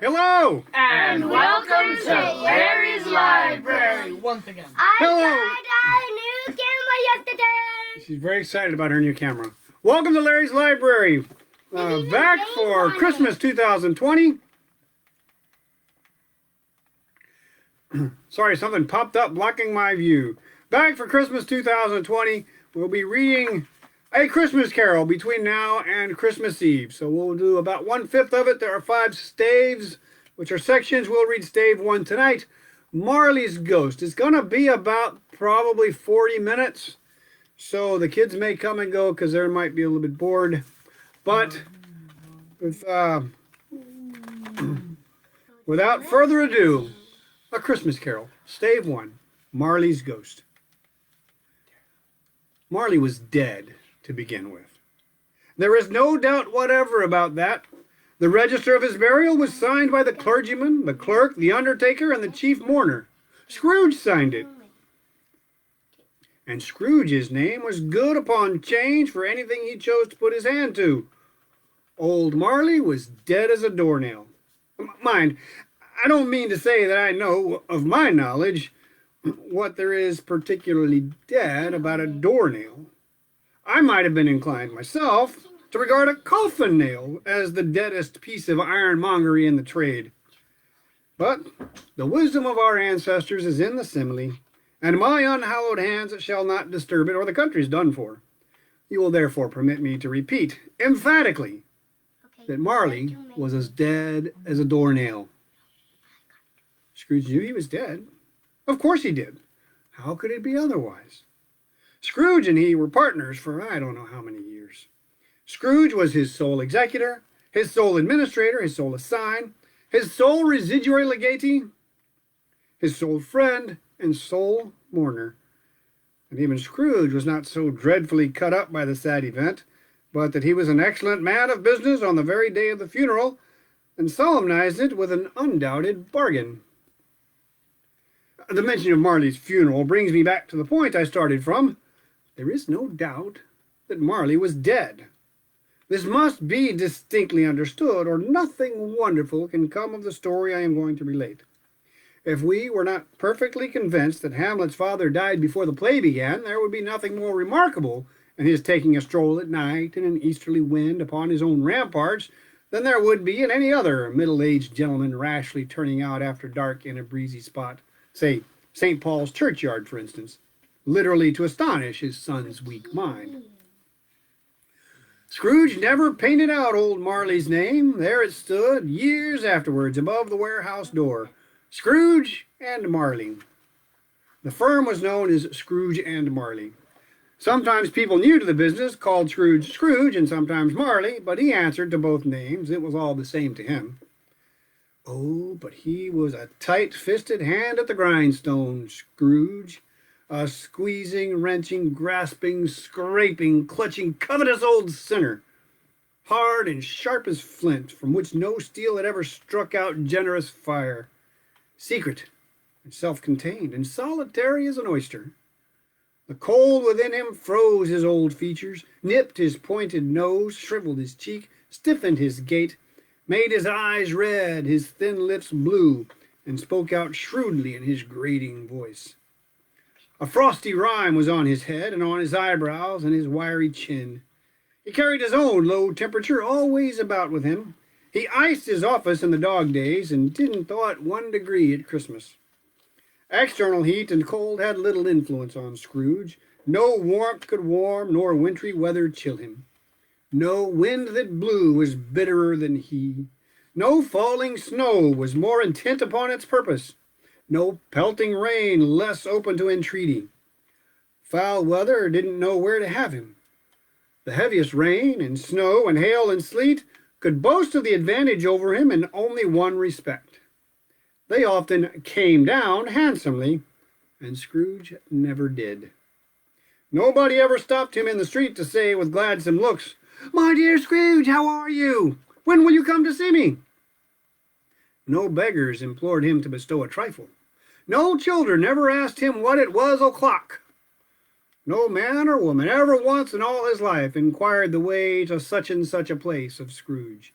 Hello! And welcome to Larry's Library once again. Hello! I got a new camera yesterday. She's very excited about her new camera. Welcome to Larry's Library. Back for Christmas 2020. Sorry, something popped up blocking my view. Back for Christmas 2020. We'll be reading A Christmas Carol between now and Christmas Eve. So we'll do about 1/5 of it. There are 5 staves, which are sections. We'll read Stave One tonight. Marley's Ghost. It's going to be about probably 40 minutes. So the kids may come and go because they might be a little bit bored. But without further ado, A Christmas Carol. Stave One. Marley's Ghost. Marley was dead to begin with. There is no doubt whatever about that. The register of his burial was signed by the clergyman, the clerk, the undertaker, and the chief mourner. Scrooge signed it. And Scrooge's name was good upon change for anything he chose to put his hand to. Old Marley was dead as a doornail. Mind, I don't mean to say that I know, of my knowledge, what there is particularly dead about a doornail. I might have been inclined myself to regard a coffin nail as the deadest piece of ironmongery in the trade. But the wisdom of our ancestors is in the simile, and my unhallowed hands shall not disturb it, or the country's done for. You will therefore permit me to repeat emphatically that Marley was as dead as a doornail. Scrooge knew he was dead. Of course he did. How could it be otherwise? Scrooge and he were partners for I don't know how many years. Scrooge was his sole executor, his sole administrator, his sole assign, his sole residuary legatee, his sole friend, and sole mourner. And even Scrooge was not so dreadfully cut up by the sad event, but that he was an excellent man of business on the very day of the funeral, and solemnized it with an undoubted bargain. The mention of Marley's funeral brings me back to the point I started from. There is no doubt that Marley was dead. This must be distinctly understood, or nothing wonderful can come of the story I am going to relate. If we were not perfectly convinced that Hamlet's father died before the play began, there would be nothing more remarkable in his taking a stroll at night in an easterly wind upon his own ramparts than there would be in any other middle-aged gentleman rashly turning out after dark in a breezy spot, say St. Paul's churchyard, for instance, literally to astonish his son's weak mind. Scrooge never painted out old Marley's name. There it stood, years afterwards, above the warehouse door. Scrooge and Marley. The firm was known as Scrooge and Marley. Sometimes people new to the business called Scrooge Scrooge and sometimes Marley, but he answered to both names. It was all the same to him. Oh, but he was a tight-fisted hand at the grindstone, Scrooge. A squeezing, wrenching, grasping, scraping, clutching, covetous old sinner. Hard and sharp as flint, from which no steel had ever struck out generous fire. Secret and self-contained and solitary as an oyster. The cold within him froze his old features, nipped his pointed nose, shriveled his cheek, stiffened his gait, made his eyes red, his thin lips blue, and spoke out shrewdly in his grating voice. A frosty rime was on his head and on his eyebrows and his wiry chin. He carried his own low temperature always about with him. He iced his office in the dog days and didn't thaw it 1 degree at Christmas. External heat and cold had little influence on Scrooge. No warmth could warm, nor wintry weather chill him. No wind that blew was bitterer than he. No falling snow was more intent upon its purpose. No pelting rain less open to entreaty. Foul weather didn't know where to have him. The heaviest rain and snow and hail and sleet could boast of the advantage over him in only one respect. They often came down handsomely, and Scrooge never did. Nobody ever stopped him in the street to say with gladsome looks, "My dear Scrooge, how are you? When will you come to see me?" No beggars implored him to bestow a trifle. No children ever asked him what it was o'clock. No man or woman ever once in all his life inquired the way to such and such a place of Scrooge.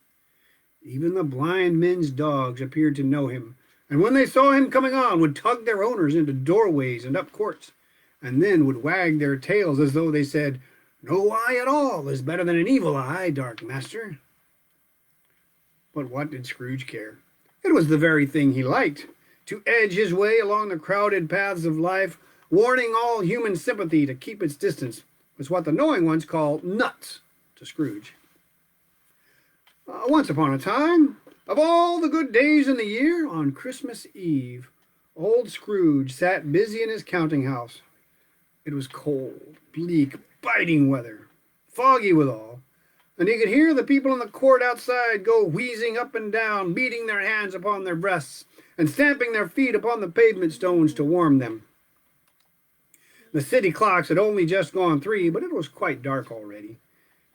Even the blind men's dogs appeared to know him, and when they saw him coming on, would tug their owners into doorways and up courts, and then would wag their tails as though they said, "No eye at all is better than an evil eye, dark master." But what did Scrooge care? It was the very thing he liked, to edge his way along the crowded paths of life, warning all human sympathy to keep its distance, was what the knowing ones call nuts to Scrooge. Once upon a time, of all the good days in the year, on Christmas Eve, old Scrooge sat busy in his counting house. It was cold, bleak, biting weather, foggy withal, and he could hear the people in the court outside go wheezing up and down, beating their hands upon their breasts, and stamping their feet upon the pavement stones to warm them. The city clocks had only just gone 3, but it was quite dark already.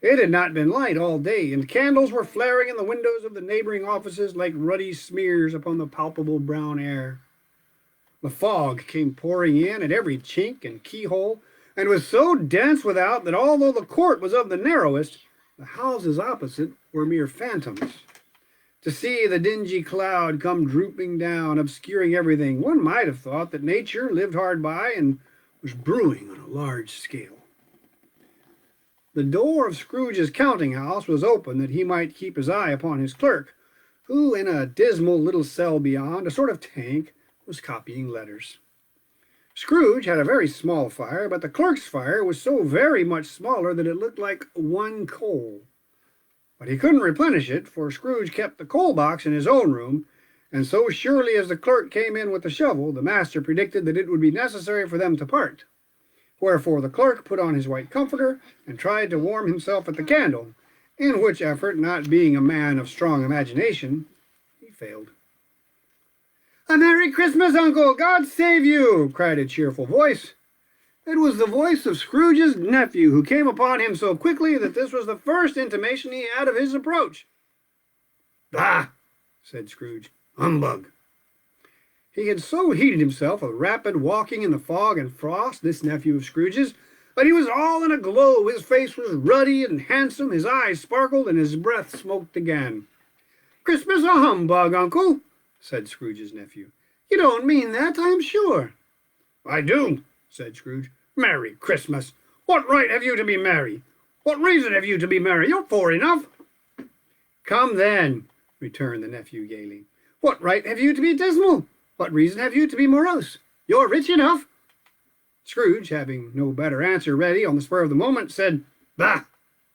It had not been light all day, and candles were flaring in the windows of the neighboring offices like ruddy smears upon the palpable brown air. The fog came pouring in at every chink and keyhole, and was so dense without that although the court was of the narrowest, the houses opposite were mere phantoms. To see the dingy cloud come drooping down, obscuring everything, one might have thought that nature lived hard by and was brewing on a large scale. The door of Scrooge's counting house was open that he might keep his eye upon his clerk, who, in a dismal little cell beyond, a sort of tank, was copying letters. Scrooge had a very small fire, but the clerk's fire was so very much smaller that it looked like one coal. But he couldn't replenish it, for Scrooge kept the coal box in his own room, and so surely as the clerk came in with the shovel, the master predicted that it would be necessary for them to part. Wherefore the clerk put on his white comforter and tried to warm himself at the candle, in which effort, not being a man of strong imagination, he failed. "A Merry Christmas, Uncle! God save you!" cried a cheerful voice. It was the voice of Scrooge's nephew, who came upon him so quickly that this was the first intimation he had of his approach. "Bah!" said Scrooge. "Humbug!" He had so heated himself with rapid walking in the fog and frost, this nephew of Scrooge's, that he was all in a glow. His face was ruddy and handsome, his eyes sparkled, and his breath smoked again. "Christmas a humbug, Uncle," said Scrooge's nephew. "You don't mean that, I am sure." "I do," said Scrooge. "Merry Christmas! What right have you to be merry? What reason have you to be merry? You're poor enough." "Come then," returned the nephew gaily. "What right have you to be dismal? What reason have you to be morose? You're rich enough." Scrooge, having no better answer ready on the spur of the moment, said, "Bah!"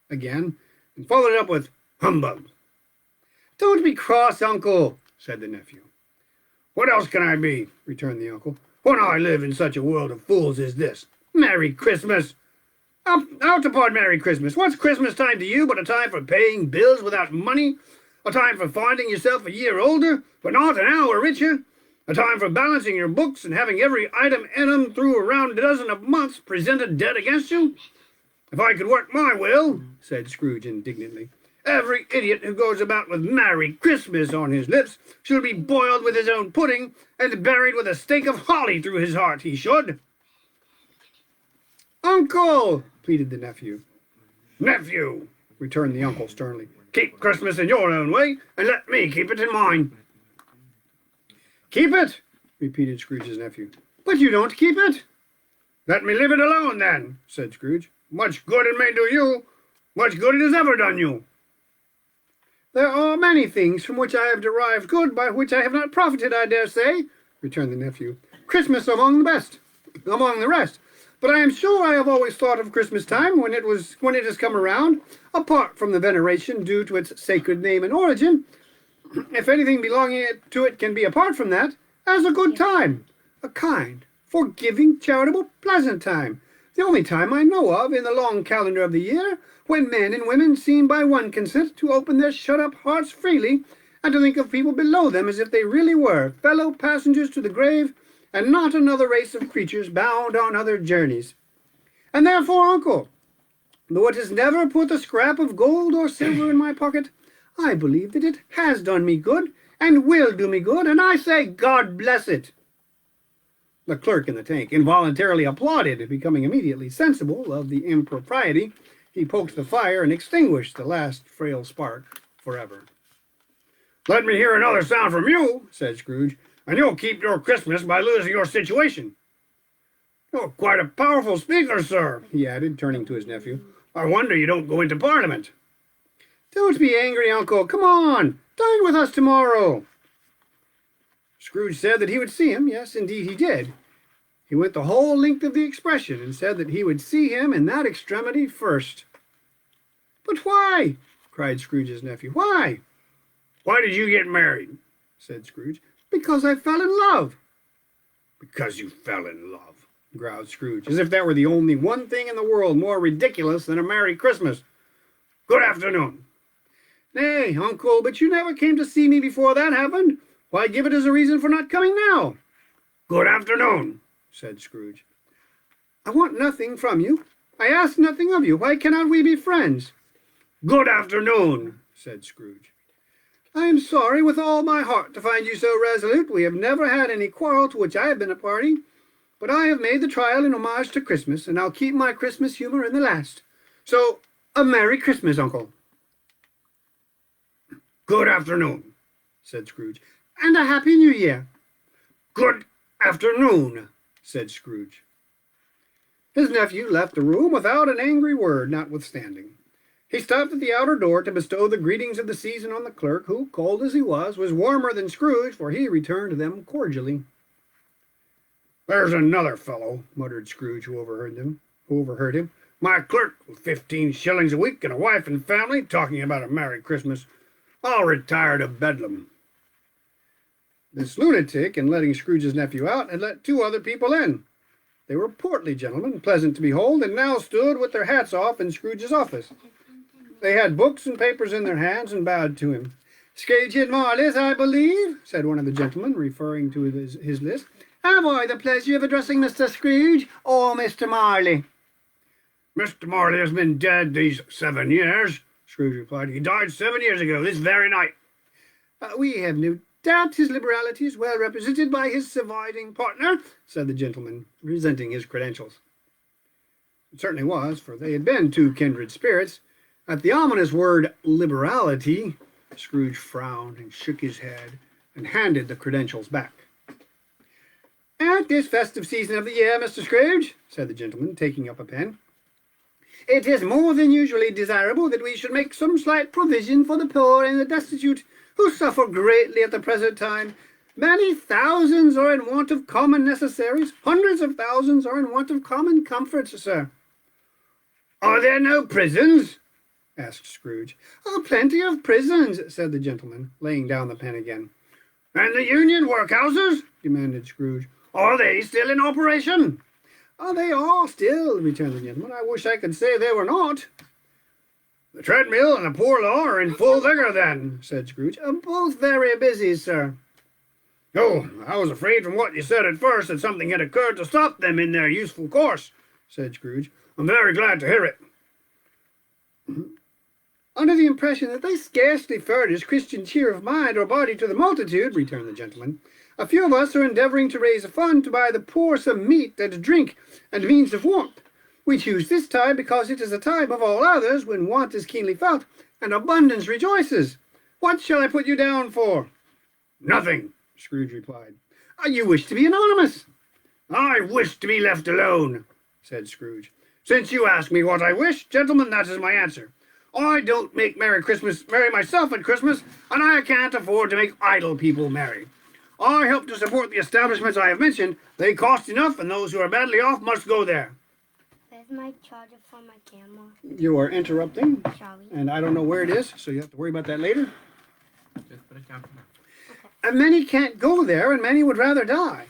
again, and followed it up with, "Humbug!" "Don't be cross, Uncle," said the nephew. "What else can I be?" returned the uncle, "when I live in such a world of fools as this? Merry Christmas! Out upon Merry Christmas! What's Christmas time to you but a time for paying bills without money? A time for finding yourself a year older, but not an hour richer? A time for balancing your books and having every item in them through around a dozen of months presented dead against you? If I could work my will," said Scrooge indignantly, "every idiot who goes about with Merry Christmas on his lips should be boiled with his own pudding and buried with a stake of holly through his heart, he should." "Uncle!" pleaded the nephew. "Nephew!" returned the uncle sternly. "Keep Christmas in your own way, and let me keep it in mine." "Keep it?" repeated Scrooge's nephew. "But you don't keep it." "Let me leave it alone, then," said Scrooge. "Much good it may do you, much good it has ever done you." "There are many things from which I have derived good by which I have not profited, I dare say," returned the nephew. "Christmas among the rest. But I am sure I have always thought of Christmas time, when it has come around, apart from the veneration due to its sacred name and origin, if anything belonging to it can be apart from that, as a good time, a kind, forgiving, charitable, pleasant time, the only time I know of in the long calendar of the year, when men and women seem by one consent to open their shut-up hearts freely, and to think of people below them as if they really were fellow passengers to the grave, and not another race of creatures bound on other journeys. And therefore, Uncle, though it has never put a scrap of gold or silver in my pocket, I believe that it has done me good, and will do me good, and I say, God bless it." The clerk in the tank involuntarily applauded, becoming immediately sensible of the impropriety. He poked the fire and extinguished the last frail spark forever. Let me hear another sound from you, said Scrooge, and you'll keep your Christmas by losing your situation. You're quite a powerful speaker, sir, he added, turning to his nephew. I wonder you don't go into Parliament. Don't be angry, Uncle. Come on, dine with us tomorrow. Scrooge said that he would see him. Yes, indeed he did. He went the whole length of the expression and said that he would see him in that extremity first. But why? Cried Scrooge's nephew. Why? Why did you get married? Said Scrooge. Because I fell in love. Because you fell in love, growled Scrooge, as if that were the only one thing in the world more ridiculous than a Merry Christmas. Good afternoon. Nay, Uncle, but you never came to see me before that happened. Why give it as a reason for not coming now? Good afternoon, said Scrooge. I want nothing from you. I ask nothing of you. Why cannot we be friends? Good afternoon, said Scrooge. I am sorry with all my heart to find you so resolute. We have never had any quarrel to which I have been a party, but I have made the trial in homage to Christmas, and I'll keep my Christmas humor in the last. So, a Merry Christmas, Uncle. Good afternoon, said Scrooge. And a Happy New Year. Good afternoon, said Scrooge. His nephew left the room without an angry word, notwithstanding. He stopped at the outer door to bestow the greetings of the season on the clerk, who, cold as he was warmer than Scrooge, for he returned them cordially. There's another fellow, muttered Scrooge, who overheard him. My clerk, with 15 shillings a week and a wife and family, talking about a Merry Christmas. I'll retire to Bedlam. This lunatic, in letting Scrooge's nephew out, had let 2 other people in. They were portly gentlemen, pleasant to behold, and now stood with their hats off in Scrooge's office. They had books and papers in their hands and bowed to him. Scrooge and Marley's, I believe, said one of the gentlemen, referring to his list. Have I the pleasure of addressing Mr. Scrooge or Mr. Marley? Mr. Marley has been dead these 7 years, Scrooge replied. He died 7 years ago, this very night. We have no doubt his liberality is well represented by his surviving partner, said the gentleman, resenting his credentials. It certainly was, for they had been 2 kindred spirits. At the ominous word liberality, Scrooge frowned and shook his head and handed the credentials back. At this festive season of the year, Mr. Scrooge, said the gentleman, taking up a pen, it is more than usually desirable that we should make some slight provision for the poor and the destitute, who suffer greatly at the present time. Many thousands are in want of common necessaries. Hundreds of thousands are in want of common comforts, sir. Are there no prisons? Asked Scrooge. Oh, plenty of prisons, said the gentleman, laying down the pen again. And the union workhouses? Demanded Scrooge. Are they still in operation? Oh, they are still, returned the gentleman. I wish I could say they were not. The treadmill and the poor law are in full vigor, then, said Scrooge. Both very busy, sir. Oh, I was afraid from what you said at first that something had occurred to stop them in their useful course, said Scrooge. I'm very glad to hear it. Under the impression that they scarcely furnish Christian cheer of mind or body to the multitude, returned the gentleman, a few of us are endeavoring to raise a fund to buy the poor some meat and drink and means of warmth. We choose this time because it is a time of all others when want is keenly felt and abundance rejoices. What shall I put you down for? Nothing, Scrooge replied. You wish to be anonymous. I wish to be left alone, said Scrooge. Since you ask me what I wish, gentlemen, that is my answer. I don't make merry myself at Christmas, and I can't afford to make idle people merry. I help to support the establishments I have mentioned. They cost enough, and those who are badly off must go there. Where's my charger for my camera? You are interrupting, Shall we? and I don't know where it is, so you have to worry about that later. Just put it down. And many can't go there, and many would rather die.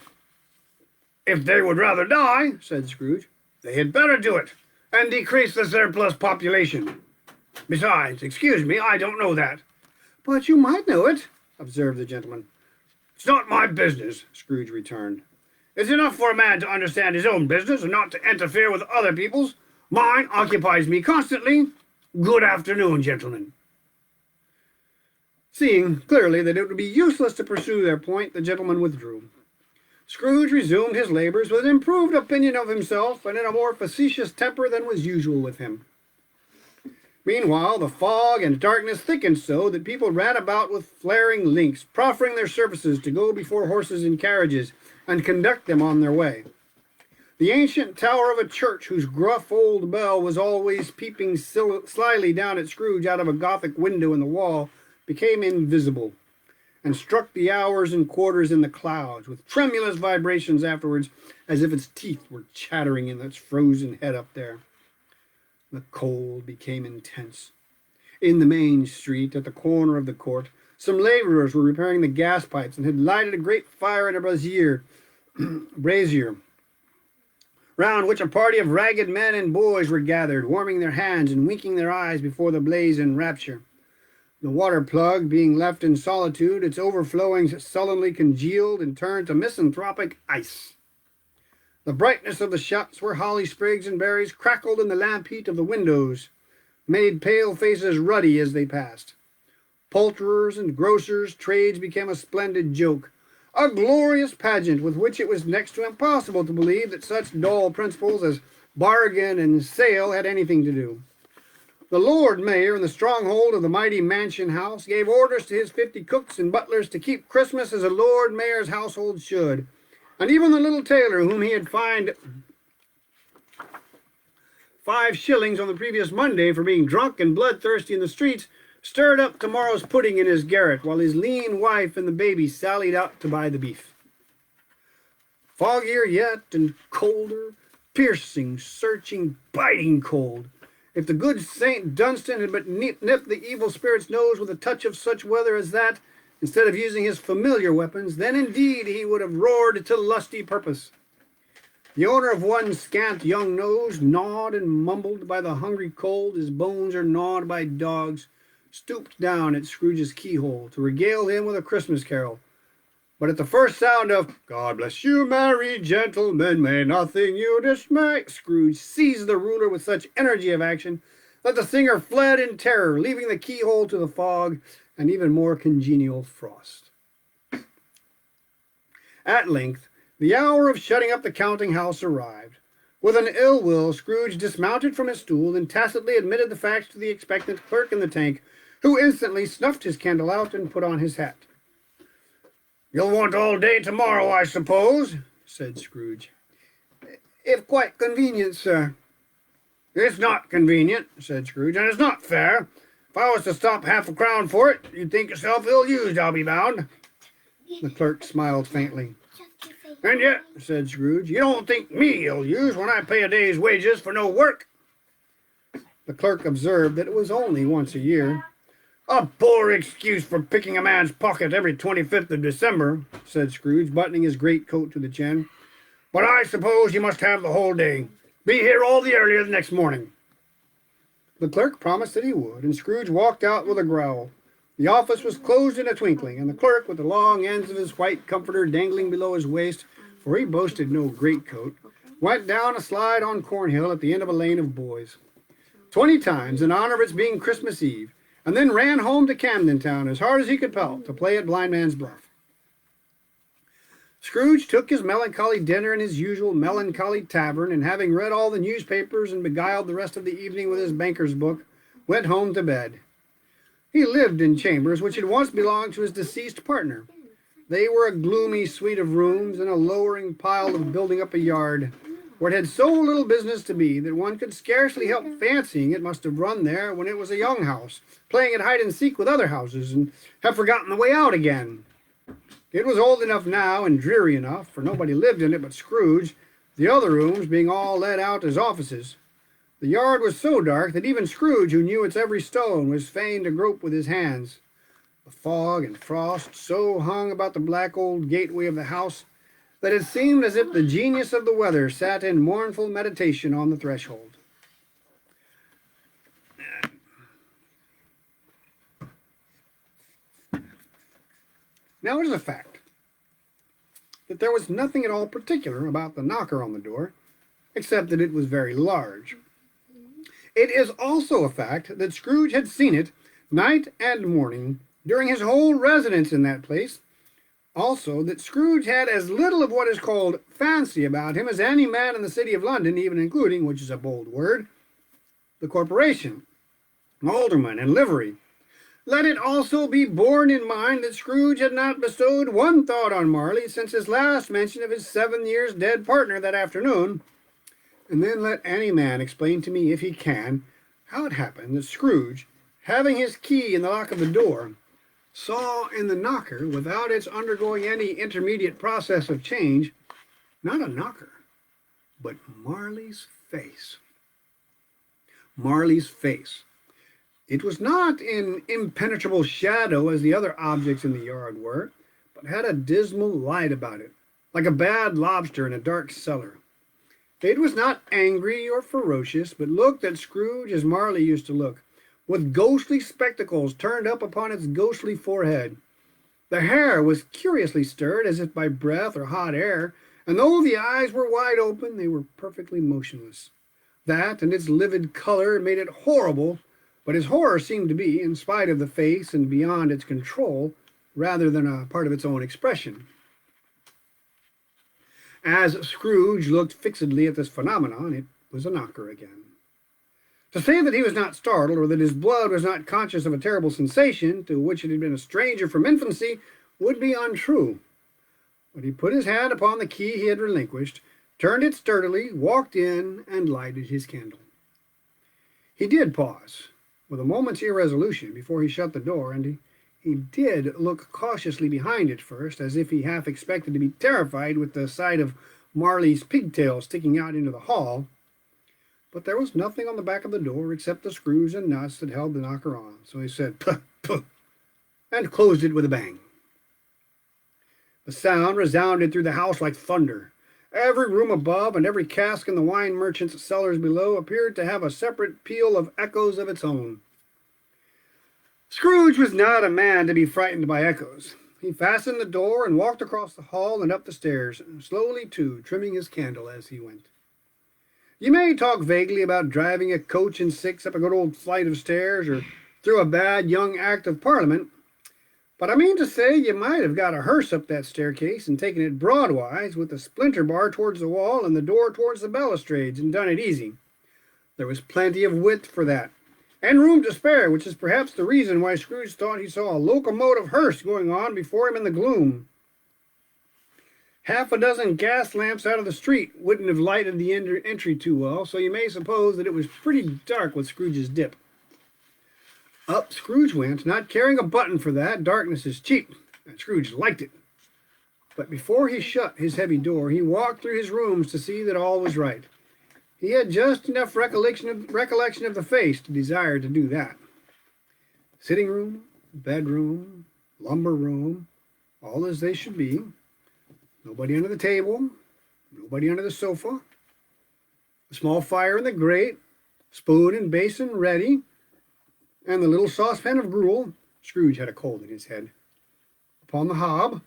If they would rather die, said Scrooge, they had better do it, and decrease the surplus population. Besides, excuse me, I don't know that. But you might know it, observed the gentleman. It's not my business, Scrooge returned. It's enough for a man to understand his own business and not to interfere with other people's. Mine occupies me constantly. Good afternoon, gentlemen. Seeing clearly that it would be useless to pursue their point, the gentleman withdrew. Scrooge resumed his labors with an improved opinion of himself and in a more facetious temper than was usual with him. Meanwhile, the fog and darkness thickened so that people ran about with flaring links, proffering their services to go before horses and carriages and conduct them on their way. The ancient tower of a church, whose gruff old bell was always peeping slyly down at Scrooge out of a Gothic window in the wall, became invisible, and struck the hours and quarters in the clouds, with tremulous vibrations afterwards, as if its teeth were chattering in its frozen head up there. The cold became intense. In the main street, at the corner of the court, some laborers were repairing the gas pipes and had lighted a great fire in a brazier, round which a party of ragged men and boys were gathered, warming their hands and winking their eyes before the blaze in rapture. The water plug being left in solitude, its overflowings sullenly congealed and turned to misanthropic ice. The brightness of the shuts, where holly sprigs and berries crackled in the lamp heat of the windows, made pale faces ruddy as they passed. Poulterers' and grocers' trades became a splendid joke, a glorious pageant with which it was next to impossible to believe that such dull principles as bargain and sale had anything to do. The Lord Mayor, in the stronghold of the mighty mansion house, gave orders to his 50 cooks and butlers to keep Christmas as a Lord Mayor's household should, and even the little tailor, whom he had fined 5 shillings on the previous Monday for being drunk and bloodthirsty in the streets, stirred up tomorrow's pudding in his garret, while his lean wife and the baby sallied out to buy the beef. Foggier yet and colder, piercing, searching, biting cold. If the good St. Dunstan had but nipped the evil spirit's nose with a touch of such weather as that, instead of using his familiar weapons, then indeed he would have roared to lusty purpose. The owner of one scant young nose, gnawed and mumbled by the hungry cold, his bones are gnawed by dogs, stooped down at Scrooge's keyhole to regale him with a Christmas carol. But at the first sound of "God bless you, merry gentlemen, may nothing you dismay," Scrooge seized the ruler with such energy of action that the singer fled in terror, leaving the keyhole to the fog and even more congenial frost. At length, the hour of shutting up the counting-house arrived. With an ill will, Scrooge dismounted from his stool and tacitly admitted the facts to the expectant clerk in the tank, who instantly snuffed his candle out and put on his hat. "You'll want all day tomorrow, I suppose," said Scrooge. "If quite convenient, sir." "It's not convenient," said Scrooge, "and it's not fair. If I was to stop half a crown for it, you'd think yourself ill-used, I'll be bound." The clerk smiled faintly. "And yet," said Scrooge, "you don't think me ill-used when I pay a day's wages for no work." The clerk observed that it was only once a year. "A poor excuse for picking a man's pocket every 25th of December," said Scrooge, buttoning his greatcoat to the chin. "But I suppose you must have the whole day. Be here all the earlier the next morning." The clerk promised that he would, and Scrooge walked out with a growl. The office was closed in a twinkling, and the clerk, with the long ends of his white comforter dangling below his waist, for he boasted no greatcoat, went down a slide on Cornhill at the end of a lane of boys 20 times in honor of its being Christmas Eve, and then ran home to Camden Town as hard as he could pelt to play at Blind Man's Bluff. Scrooge took his melancholy dinner in his usual melancholy tavern, and having read all the newspapers and beguiled the rest of the evening with his banker's book, went home to bed. He lived in chambers which had once belonged to his deceased partner. They were a gloomy suite of rooms and a lowering pile of building up a yard, where it had so little business to be that one could scarcely help fancying it must have run there when it was a young house, playing at hide-and-seek with other houses, and have forgotten the way out again. It was old enough now and dreary enough, for nobody lived in it but Scrooge, the other rooms being all let out as offices. The yard was so dark that even Scrooge, who knew its every stone, was fain to grope with his hands. The fog and frost so hung about the black old gateway of the house that it seemed as if the genius of the weather sat in mournful meditation on the threshold. Now it is a fact that there was nothing at all particular about the knocker on the door, except that it was very large. It is also a fact that Scrooge had seen it night and morning during his whole residence in that place. Also, that Scrooge had as little of what is called fancy about him as any man in the city of London, even including, which is a bold word, the corporation. alderman, and livery. Let it also be borne in mind that Scrooge had not bestowed one thought on Marley since his last mention of his 7 years dead partner that afternoon. And then let any man explain to me, if he can, how it happened that Scrooge, having his key in the lock of the door, saw in the knocker, without its undergoing any intermediate process of change, not a knocker, but Marley's face. Marley's face. It was not in impenetrable shadow as the other objects in the yard were, but had a dismal light about it, like a bad lobster in a dark cellar. It was not angry or ferocious, but looked at Scrooge as Marley used to look, with ghostly spectacles turned up upon its ghostly forehead. The hair was curiously stirred, as if by breath or hot air, and though the eyes were wide open, they were perfectly motionless. That and its livid color made it horrible, but his horror seemed to be, in spite of the face and beyond its control, rather than a part of its own expression. As Scrooge looked fixedly at this phenomenon, it was a knocker again. To say that he was not startled, or that his blood was not conscious of a terrible sensation, to which it had been a stranger from infancy, would be untrue. But he put his hand upon the key he had relinquished, turned it sturdily, walked in, and lighted his candle. He did pause, with a moment's irresolution, before he shut the door, and he did look cautiously behind it first, as if he half expected to be terrified with the sight of Marley's pigtail sticking out into the hall. But there was nothing on the back of the door except the screws and nuts that held the knocker on, so he said, "Puh, puh," and closed it with a bang. The sound resounded through the house like thunder. Every room above and every cask in the wine merchant's cellars below appeared to have a separate peal of echoes of its own. Scrooge was not a man to be frightened by echoes. He fastened the door and walked across the hall and up the stairs, slowly too, trimming his candle as he went. You may talk vaguely about driving a coach and six up a good old flight of stairs or through a bad young Act of Parliament, but I mean to say you might have got a hearse up that staircase and taken it broadwise with the splinter bar towards the wall and the door towards the balustrades and done it easy. There was plenty of width for that, and room to spare, which is perhaps the reason why Scrooge thought he saw a locomotive hearse going on before him in the gloom. Half a dozen gas lamps out of the street wouldn't have lighted the entry too well, so you may suppose that it was pretty dark with Scrooge's dip. Up Scrooge went, not caring a button for that. Darkness is cheap, and Scrooge liked it. But before he shut his heavy door, he walked through his rooms to see that all was right. He had just enough recollection of the face to desire to do that. Sitting room, bedroom, lumber room, all as they should be. Nobody under the table, nobody under the sofa. A small fire in the grate, spoon and basin ready, and the little saucepan of gruel. Scrooge had a cold in his head. Upon the hob.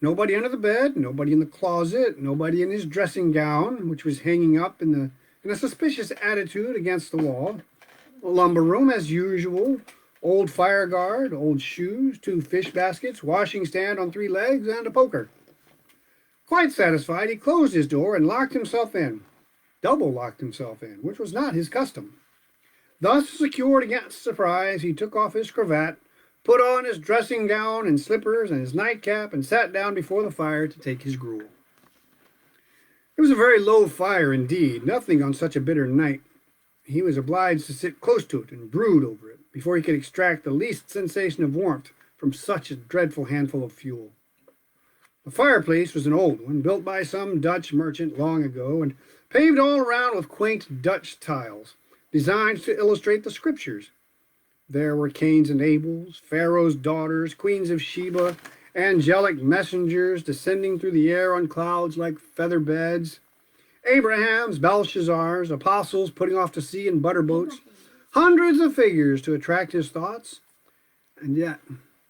Nobody under the bed, nobody in the closet, nobody in his dressing gown, which was hanging up in a suspicious attitude against the wall. A lumber room as usual. Old fire guard, old shoes, 2 fish baskets, washing stand on 3 legs, and a poker. Quite satisfied, he closed his door and locked himself in. Double locked himself in, which was not his custom. Thus secured against surprise, he took off his cravat, put on his dressing gown and slippers and his nightcap, and sat down before the fire to take his gruel. It was a very low fire indeed, nothing on such a bitter night. He was obliged to sit close to it and brood over it before he could extract the least sensation of warmth from such a dreadful handful of fuel. The fireplace was an old one, built by some Dutch merchant long ago, and paved all around with quaint Dutch tiles, designed to illustrate the Scriptures. There were Cains and Abels, Pharaoh's daughters, queens of Sheba, angelic messengers descending through the air on clouds like feather beds, Abrahams, Belshazzars, apostles putting off to sea in butter boats, hundreds of figures to attract his thoughts. And yet,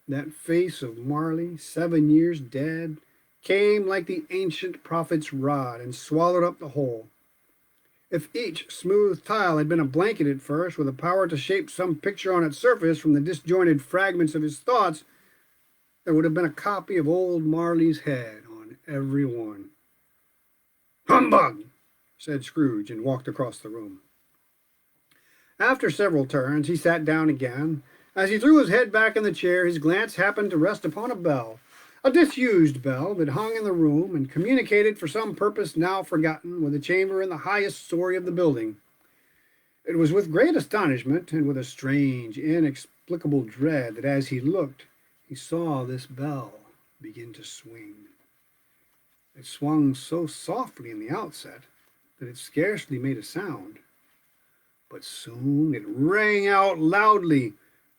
that face of Marley, 7 years dead, came like the ancient prophet's rod and swallowed up the whole. If each smooth tile had been a blanket at first, with a power to shape some picture on its surface from the disjointed fragments of his thoughts, there would have been a copy of old Marley's head on every one. "Humbug!" said Scrooge, and walked across the room. After several turns, he sat down again. As he threw his head back in the chair, his glance happened to rest upon a bell, a disused bell that hung in the room and communicated for some purpose now forgotten with a chamber in the highest story of the building. It was with great astonishment and with a strange, inexplicable dread that as he looked, he saw this bell begin to swing. It swung so softly in the outset that it scarcely made a sound. But soon it rang out loudly,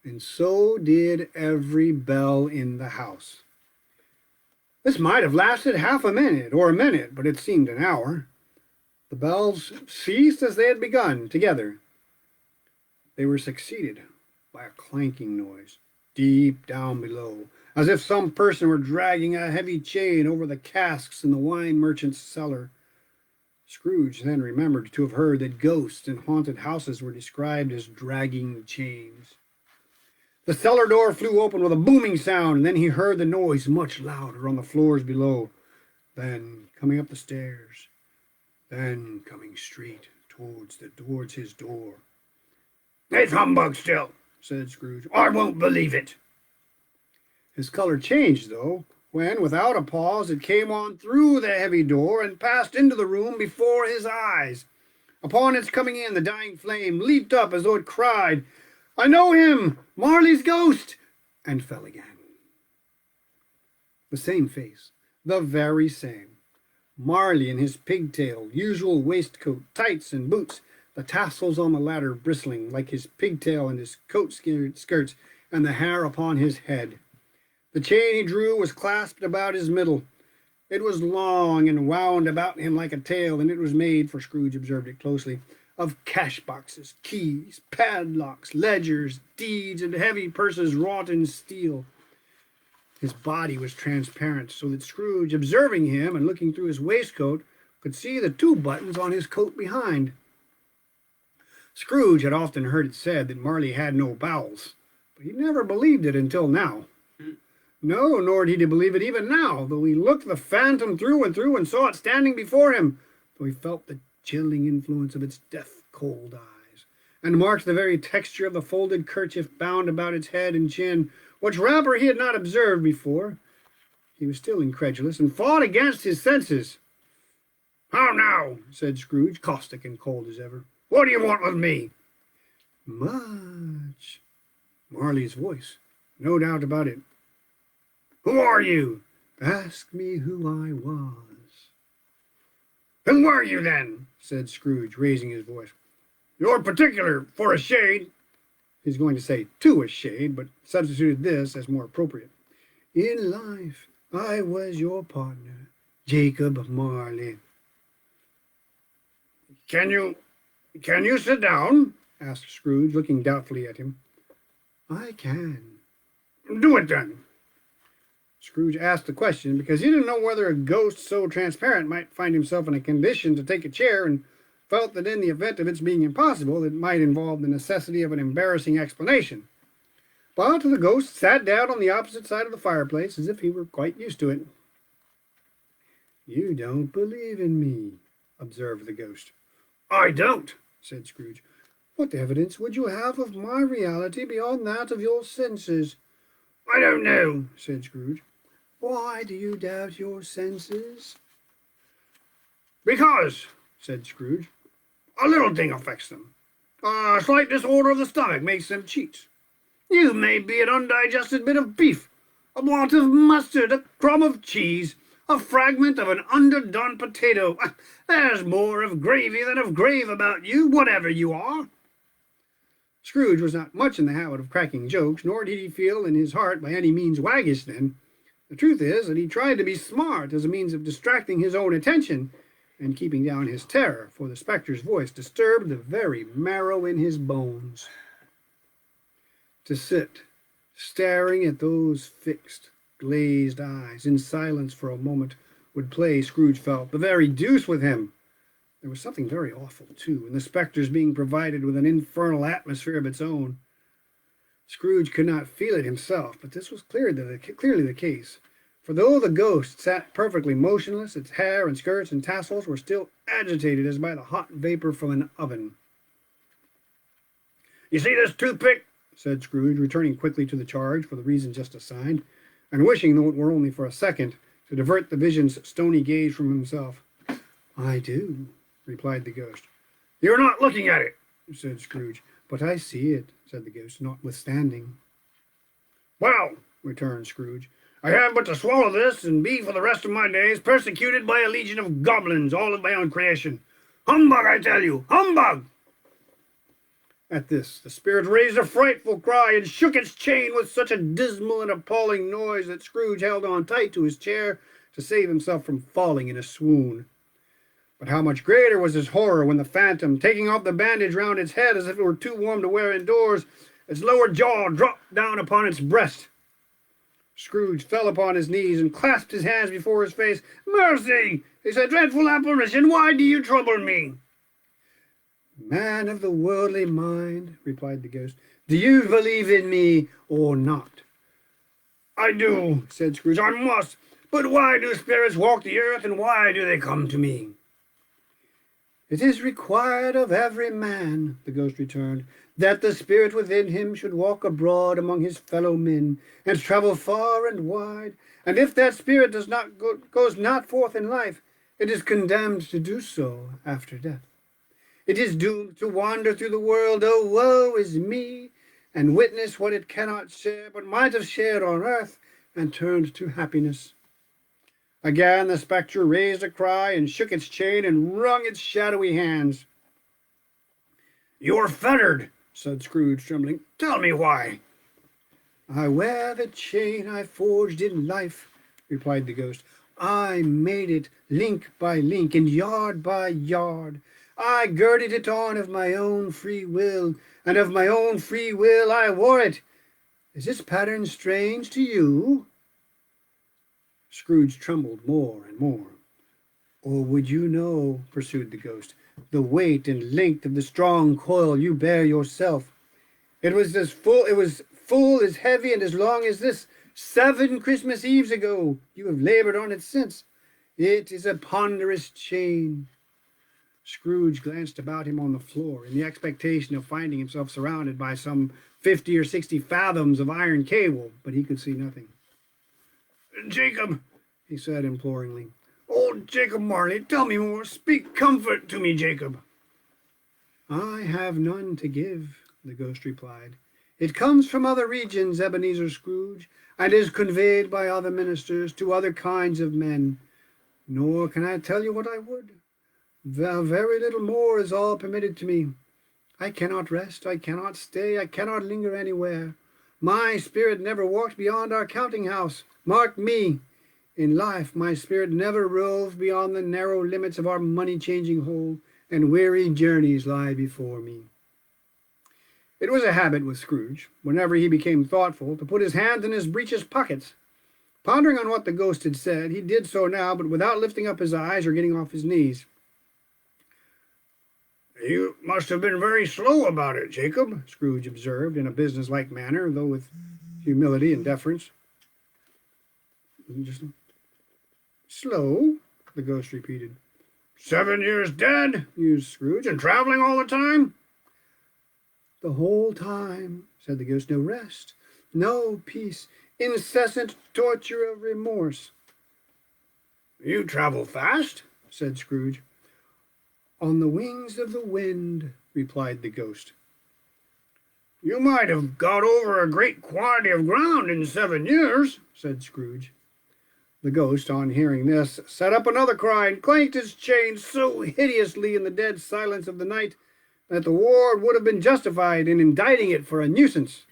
and so did every bell in the house. This might have lasted half a minute or a minute, but it seemed an hour. The bells ceased as they had begun, together. They were succeeded by a clanking noise, deep down below, as if some person were dragging a heavy chain over the casks in the wine merchant's cellar. Scrooge then remembered to have heard that ghosts in haunted houses were described as dragging chains. The cellar door flew open with a booming sound, and then he heard the noise much louder on the floors below, then coming up the stairs, then coming straight towards his door. "It's humbug still," said Scrooge. "I won't believe it." His color changed, though, when, without a pause, it came on through the heavy door and passed into the room before his eyes. Upon its coming in, the dying flame leaped up as though it cried, "I know him! Marley's ghost!" and fell again. The same face, the very same. Marley in his pigtail, usual waistcoat, tights, and boots, the tassels on the latter bristling like his pigtail and his coat skirts, and the hair upon his head. The chain he drew was clasped about his middle. It was long and wound about him like a tail, and it was made, for Scrooge observed it closely, of cash boxes, keys, padlocks, ledgers, deeds, and heavy purses wrought in steel. His body was transparent, so that Scrooge, observing him and looking through his waistcoat, could see the 2 buttons on his coat behind. Scrooge had often heard it said that Marley had no bowels, but he never believed it until now. No, nor did he believe it even now, though he looked the phantom through and saw it standing before him, though he felt the chilling influence of its death-cold eyes, and marked the very texture of the folded kerchief bound about its head and chin, which wrapper he had not observed before. He was still incredulous, and fought against his senses. "How now?" said Scrooge, caustic and cold as ever. "What do you want with me?" "Much." Marley's voice. No doubt about it. "Who are you?" "Ask me who I was." "Who were you, then?" said Scrooge, raising his voice. "You're particular, for a shade." He's going to say "to a shade," but substituted this as more appropriate. "In life, I was your partner, Jacob Marley." Can you sit down?" asked Scrooge, looking doubtfully at him. "I can." "Do it, then." Scrooge asked the question because he didn't know whether a ghost so transparent might find himself in a condition to take a chair, and felt that in the event of its being impossible, it might involve the necessity of an embarrassing explanation. But the ghost sat down on the opposite side of the fireplace as if he were quite used to it. "You don't believe in me," observed the ghost. "I don't," said Scrooge. "What evidence would you have of my reality beyond that of your senses?" "I don't know," said Scrooge. "Why do you doubt your senses?" "Because," said Scrooge, "a little thing affects them. A slight disorder of the stomach makes them cheat. You may be an undigested bit of beef, a want of mustard, a crumb of cheese, a fragment of an underdone potato. There's more of gravy than of grave about you, whatever you are." Scrooge was not much in the habit of cracking jokes, nor did he feel in his heart by any means waggish then. The truth is that he tried to be smart as a means of distracting his own attention and keeping down his terror, for the spectre's voice disturbed the very marrow in his bones. To sit, staring at those fixed, glazed eyes in silence for a moment, would play, Scrooge felt, the very deuce with him. There was something very awful, too, in the spectre's being provided with an infernal atmosphere of its own. Scrooge could not feel it himself, but this was clearly the case. For though the ghost sat perfectly motionless, its hair and skirts and tassels were still agitated as by the hot vapor from an oven. You see this toothpick? Said Scrooge, returning quickly to the charge for the reason just assigned, and wishing, though it were only for a second, to divert the vision's stony gaze from himself. I do, replied the ghost. You're not looking at it, said Scrooge. But I see it, said the ghost, notwithstanding. Well, returned Scrooge, I have but to swallow this and be for the rest of my days persecuted by a legion of goblins, all of my own creation. Humbug, I tell you, humbug! At this, the spirit raised a frightful cry and shook its chain with such a dismal and appalling noise that Scrooge held on tight to his chair to save himself from falling in a swoon. But how much greater was his horror when the phantom, taking off the bandage round its head as if it were too warm to wear indoors, its lower jaw dropped down upon its breast. Scrooge fell upon his knees and clasped his hands before his face. Mercy! It's a dreadful apparition. Why do you trouble me? Man of the worldly mind, replied the ghost, do you believe in me or not? I do, said Scrooge. I must. But why do spirits walk the earth, and why do they come to me? It is required of every man, the ghost returned, that the spirit within him should walk abroad among his fellow men, and travel far and wide. And if that spirit goes not forth in life, it is condemned to do so after death. It is doomed to wander through the world, oh, woe is me, and witness what it cannot share, but might have shared on earth, and turned to happiness. Again the spectre raised a cry, and shook its chain, and wrung its shadowy hands. You're fettered, said Scrooge, trembling. Tell me why. I wear the chain I forged in life, replied the ghost. I made it link by link, and yard by yard. I girded it on of my own free will, and of my own free will I wore it. Is this pattern strange to you? Scrooge trembled more and more. Or would you know, pursued the ghost, the weight and length of the strong coil you bear yourself? It was full, as heavy, and as long as this 7 Christmas Eves ago. You have labored on it since. It is a ponderous chain. Scrooge glanced about him on the floor in the expectation of finding himself surrounded by some 50 or 60 fathoms of iron cable, but he could see nothing. Jacob, he said imploringly. Oh, Jacob Marley, tell me more. Speak comfort to me, Jacob. I have none to give, the ghost replied. It comes from other regions, Ebenezer Scrooge, and is conveyed by other ministers to other kinds of men. Nor can I tell you what I would. Very little more is all permitted to me. I cannot rest, I cannot stay, I cannot linger anywhere. My spirit never walked beyond our counting house. Mark me. In life, my spirit never roved beyond the narrow limits of our money-changing hole, and weary journeys lie before me. It was a habit with Scrooge, whenever he became thoughtful, to put his hands in his breeches pockets. Pondering on what the ghost had said, he did so now, but without lifting up his eyes or getting off his knees. You must have been very slow about it, Jacob, Scrooge observed in a businesslike manner, though with humility and deference. Just slow, the ghost repeated. 7 years dead, mused Scrooge, and traveling all the time? The whole time, said the ghost. No rest, no peace, incessant torture of remorse. You travel fast, said Scrooge. On the wings of the wind, replied the ghost. You might have got over a great quantity of ground in 7 years, said Scrooge. The ghost, on hearing this, set up another cry and clanked his chain so hideously in the dead silence of the night that the ward would have been justified in indicting it for a nuisance.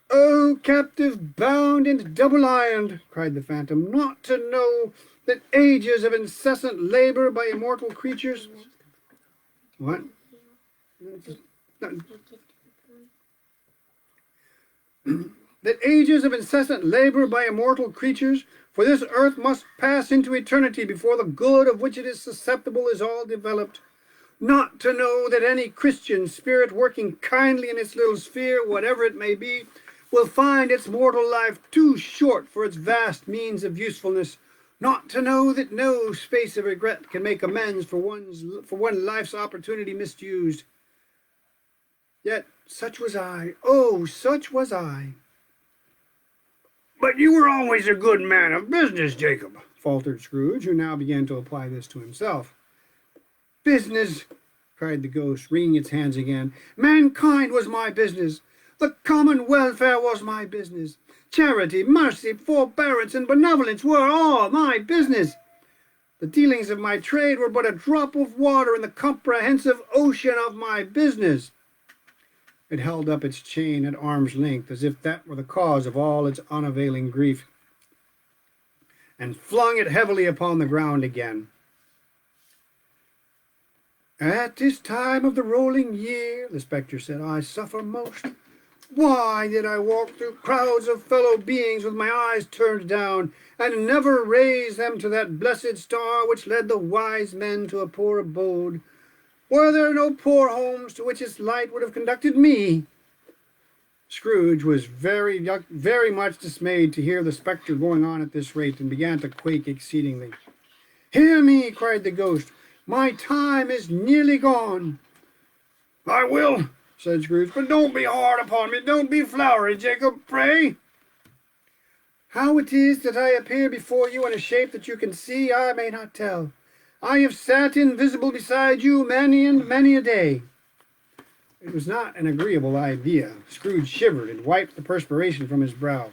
"Oh, captive bound and double-ironed," cried the phantom, "not to know that ages of incessant labor by immortal creatures..." What? That ages of incessant labor by immortal creatures, for this earth must pass into eternity before the good of which it is susceptible is all developed. Not to know that any Christian spirit working kindly in its little sphere, whatever it may be, will find its mortal life too short for its vast means of usefulness. Not to know that no space of regret can make amends for one life's opportunity misused. Yet such was I, oh, such was I. But you were always a good man of business, Jacob, faltered Scrooge, who now began to apply this to himself. Business, cried the ghost, wringing its hands again. Mankind was my business. The common welfare was my business. Charity, mercy, forbearance, and benevolence were all my business. The dealings of my trade were but a drop of water in the comprehensive ocean of my business. It held up its chain at arm's length, as if that were the cause of all its unavailing grief, and flung it heavily upon the ground again. At this time of the rolling year, the spectre said, I suffer most. Why did I walk through crowds of fellow beings with my eyes turned down, and never raise them to that blessed star which led the wise men to a poor abode? Were there no poor homes to which its light would have conducted me? Scrooge was very much dismayed to hear the spectre going on at this rate, and began to quake exceedingly. Hear me, cried the ghost. My time is nearly gone. I will, said Scrooge, but don't be hard upon me. Don't be flowery, Jacob, pray. How it is that I appear before you in a shape that you can see, I may not tell. I have sat invisible beside you many and many a day. It was not an agreeable idea. Scrooge shivered and wiped the perspiration from his brow.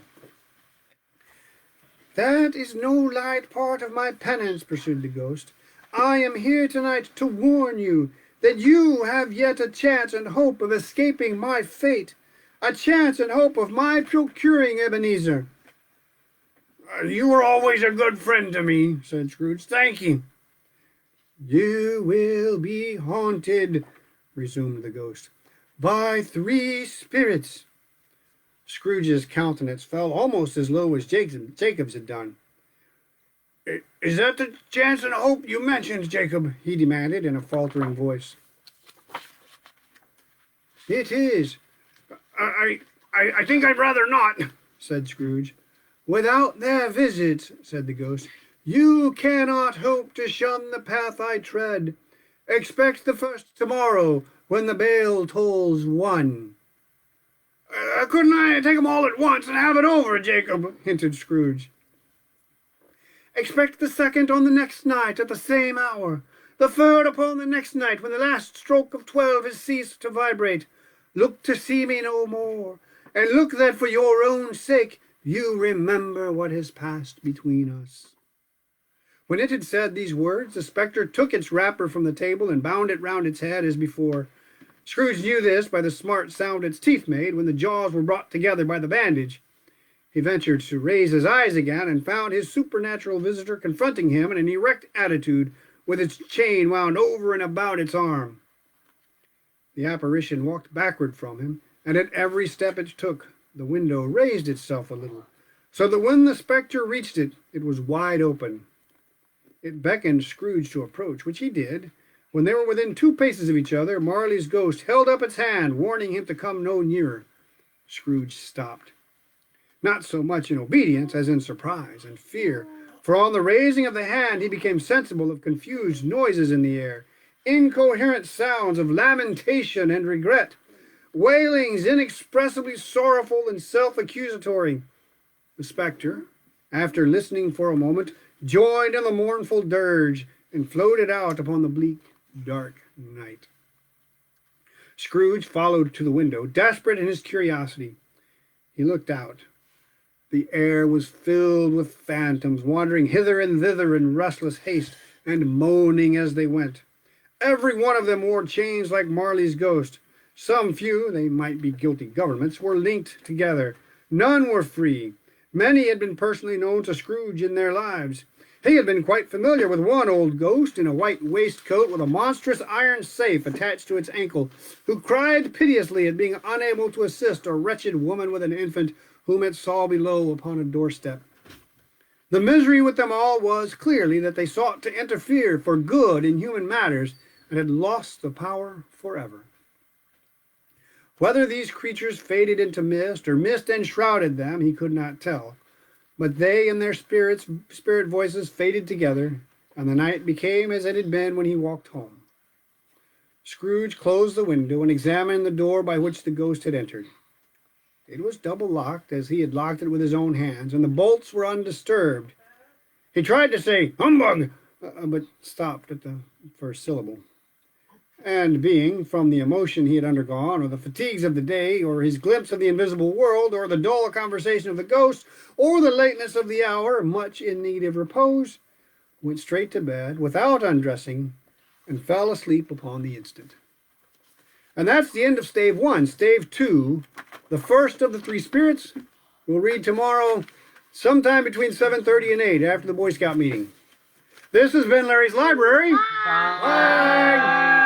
That is no light part of my penance, pursued the ghost. I am here tonight to warn you that you have yet a chance and hope of escaping my fate, a chance and hope of my procuring Ebenezer. You were always a good friend to me, said Scrooge. Thank you. You will be haunted, resumed the ghost, by 3 spirits. Scrooge's countenance fell almost as low as Jacob's had done. Is that the chance and hope you mentioned, Jacob? He demanded in a faltering voice. It is. I think I'd rather not, said Scrooge. Without their visit, said the ghost, you cannot hope to shun the path I tread. Expect the first tomorrow, when the bell tolls 1. Couldn't I take 'em all at once and have it over, Jacob? Hinted Scrooge. Expect the second on the next night at the same hour, the third upon the next night when the last stroke of 12 has ceased to vibrate. Look to see me no more, and look that for your own sake you remember what has passed between us. When it had said these words, the spectre took its wrapper from the table and bound it round its head as before. Scrooge knew this by the smart sound its teeth made when the jaws were brought together by the bandage. He ventured to raise his eyes again and found his supernatural visitor confronting him in an erect attitude with its chain wound over and about its arm. The apparition walked backward from him, and at every step it took, the window raised itself a little, so that when the spectre reached it, it was wide open. It beckoned Scrooge to approach, which he did. When they were within 2 paces of each other, Marley's ghost held up its hand, warning him to come no nearer. Scrooge stopped. Not so much in obedience as in surprise and fear, for on the raising of the hand he became sensible of confused noises in the air, incoherent sounds of lamentation and regret, wailings inexpressibly sorrowful and self-accusatory. The spectre, after listening for a moment, joined in the mournful dirge and floated out upon the bleak, dark night. Scrooge followed to the window, desperate in his curiosity. He looked out. The air was filled with phantoms, wandering hither and thither in restless haste, and moaning as they went. Every one of them wore chains like Marley's ghost. Some few, they might be guilty governments, were linked together. None were free. Many had been personally known to Scrooge in their lives. He had been quite familiar with one old ghost in a white waistcoat with a monstrous iron safe attached to its ankle, who cried piteously at being unable to assist a wretched woman with an infant whom it saw below upon a doorstep. The misery with them all was, clearly, that they sought to interfere for good in human matters, and had lost the power forever. Whether these creatures faded into mist, or mist enshrouded them, he could not tell. But they and their spirit voices faded together, and the night became as it had been when he walked home. Scrooge closed the window and examined the door by which the ghost had entered. It was double locked, as he had locked it with his own hands, and the bolts were undisturbed. He tried to say, "Humbug!" But stopped at the first syllable. And being, from the emotion he had undergone, or the fatigues of the day, or his glimpse of the invisible world, or the dull conversation of the ghost, or the lateness of the hour, much in need of repose, went straight to bed without undressing, and fell asleep upon the instant. And that's the end of Stave One. Stave Two, the first of the three spirits, we'll read tomorrow sometime between 7:30 and 8 after the Boy Scout meeting. This has been Larry's Library. Bye. Bye.